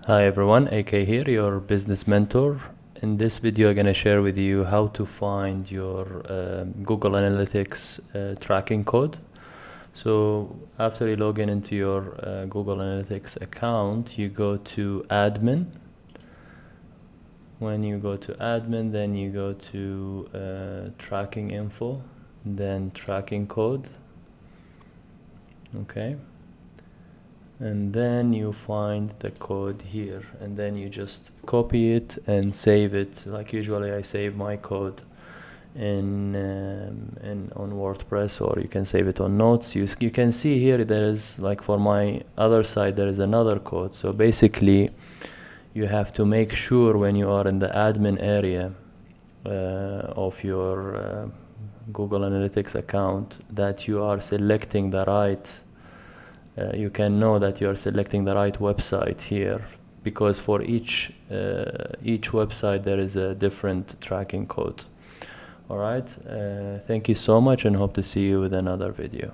Hi everyone, AK here, your business mentor. In this video I'm going to share with you how to find your Google Analytics tracking code. So after you log in into your Google Analytics account, you go to admin. When you go to admin, then you go to tracking info, then tracking code. Okay. And then you find the code here, and then you just copy it and save it. Like usually I save my code in on WordPress, or you can save it on Notes. You can see here there is, like for my other side, there is another code. So basically you have to make sure when you are in the admin area of your Google Analytics account that you are selecting the right you can know that you are selecting the right website here, because for each website there is a different tracking code. All right, thank you so much, and hope to see you with another video.